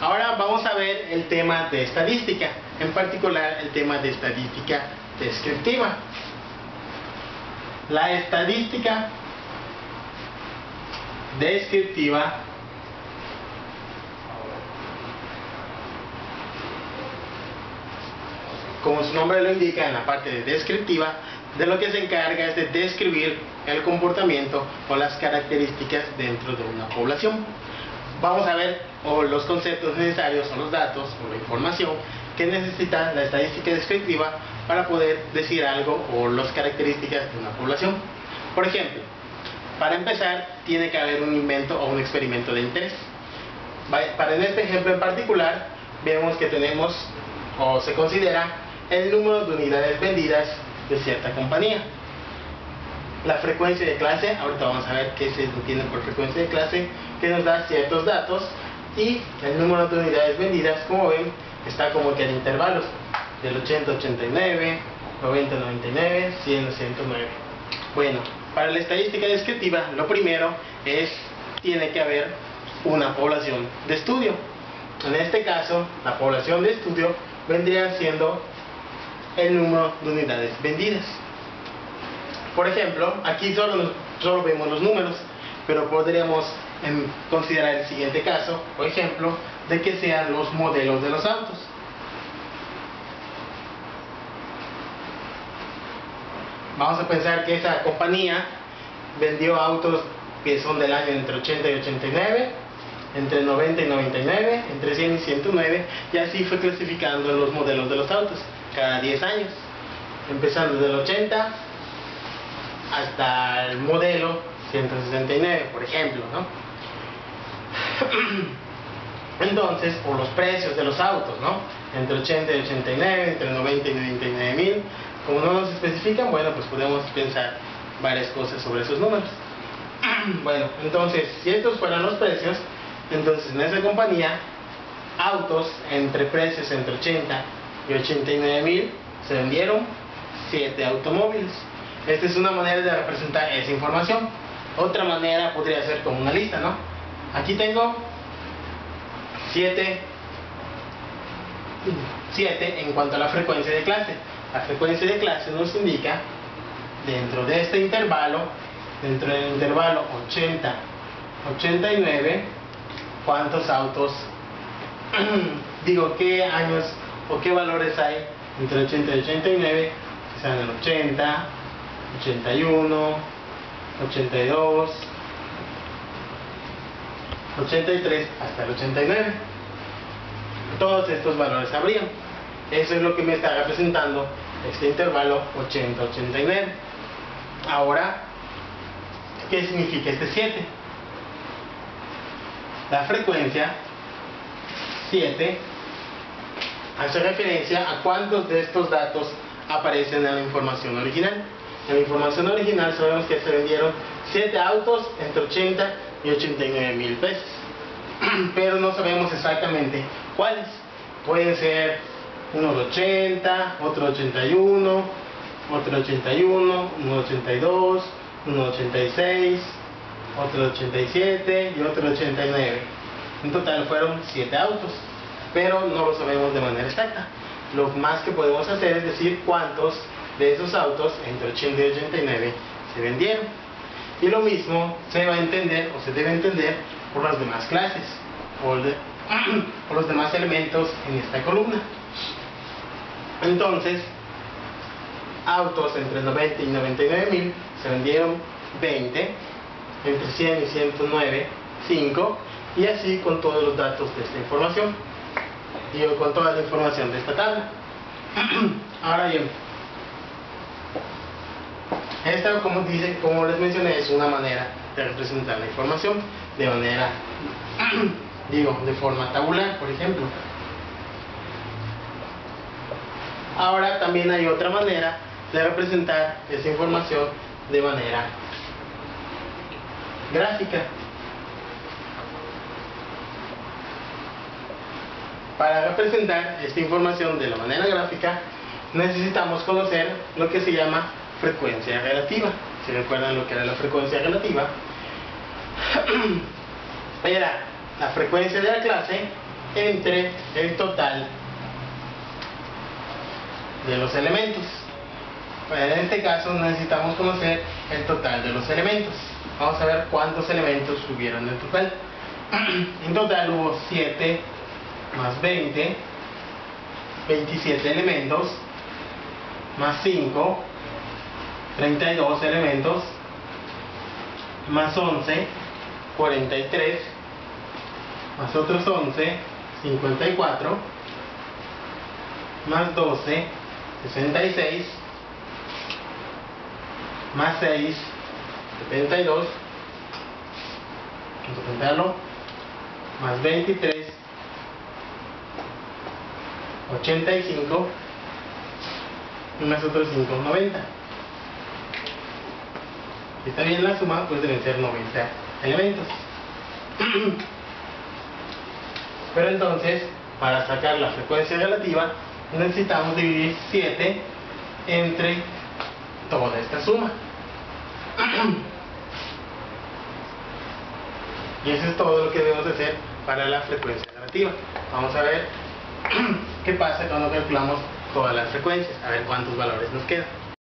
Ahora vamos a ver el tema de estadística, en particular el tema de estadística descriptiva. La estadística descriptiva como su nombre lo indica, en la parte de descriptiva, de lo que se encarga es de describir el comportamiento o las características dentro de una población. Vamos a ver los conceptos necesarios o los datos o la información que necesita la estadística descriptiva para poder decir algo o las características de una población. Por ejemplo, para empezar tiene que haber un invento o un experimento de interés. Para en este ejemplo en particular vemos que tenemos o se considera el número de unidades vendidas de cierta compañía. La frecuencia de clase, ahorita vamos a ver qué se entiende por frecuencia de clase, que nos da ciertos datos, y el número de unidades vendidas, como ven, está como que en intervalos del 80 a 89, 90 a 99, 100 a 109. Bueno, para la estadística descriptiva lo primero es, tiene que haber una población de estudio. En este caso, la población de estudio vendría siendo el número de unidades vendidas. Por ejemplo, aquí solo vemos los números, pero podríamos considerar el siguiente caso, por ejemplo, de que sean los modelos de los autos. Vamos a pensar que esa compañía vendió autos que son del año entre 80 y 89, entre 90 y 99, entre 100 y 109, y así fue clasificando los modelos de los autos cada 10 años, empezando desde el 80 hasta el modelo 169, por ejemplo, ¿no? Entonces, por los precios de los autos, ¿no? Entre 80 y 89, entre 90 y 99 mil, como no nos especifican, bueno, pues podemos pensar varias cosas sobre esos números. Bueno, entonces, si estos fueran los precios, entonces en esa compañía, autos entre precios entre 80 y 89 mil, se vendieron 7 automóviles. Esta es una manera de representar esa información. Otra manera podría ser como una lista, ¿no? Aquí tengo 7 en cuanto a la frecuencia de clase. La frecuencia de clase nos indica dentro de este intervalo, dentro del intervalo 80-89, cuántos autos, digo, qué años o qué valores hay entre 80 y 89, que sean el 80, 81, 82, 83 hasta el 89. Todos estos valores habrían. Eso es lo que me está representando este intervalo 80-89. Ahora, ¿qué significa este 7? La frecuencia 7 hace referencia a cuántos de estos datos aparecen en la información original. En la información original sabemos que se vendieron 7 autos entre 80 y 89 mil pesos. Pero no sabemos exactamente cuáles. Pueden ser uno de 80, otro de 81, otro de 81, uno de 82, uno de 86, otro de 87 y otro de 89. En total fueron 7 autos, pero no lo sabemos de manera exacta. Lo más que podemos hacer es decir cuántos de esos autos entre 80 y 89 se vendieron. Y lo mismo se va a entender o se debe entender por las demás clases por los demás elementos en esta columna. Entonces, autos entre 90 y 99 mil se vendieron 20, entre 100 y 109, 5, y así con todos los datos de esta información, y con toda la información de esta tabla. Ahora bien, esta, como les mencioné, es una manera de representar la información de manera, de forma tabular, por ejemplo. Ahora también hay otra manera de representar esa información de manera gráfica. Para representar esta información de la manera gráfica necesitamos conocer lo que se llama frecuencia relativa. Si recuerdan lo que era la frecuencia relativa, era la frecuencia de la clase entre el total de los elementos. Pues en este caso necesitamos conocer el total de los elementos. Vamos a ver cuántos elementos hubieron en total. En total hubo 7 más 20, 27 elementos, más 5, 32 elementos, más 11, 43, más otros 11, 54, más 12, 66, más 6, 72, vamos a contarlo, más 23, 85, y más otros 5, 90. Si está bien la suma, pues deben ser 90 elementos. Pero entonces, para sacar la frecuencia relativa, necesitamos dividir 7 entre toda esta suma. Y eso es todo lo que debemos hacer para la frecuencia relativa. Vamos a ver qué pasa cuando calculamos todas las frecuencias, a ver cuántos valores nos quedan.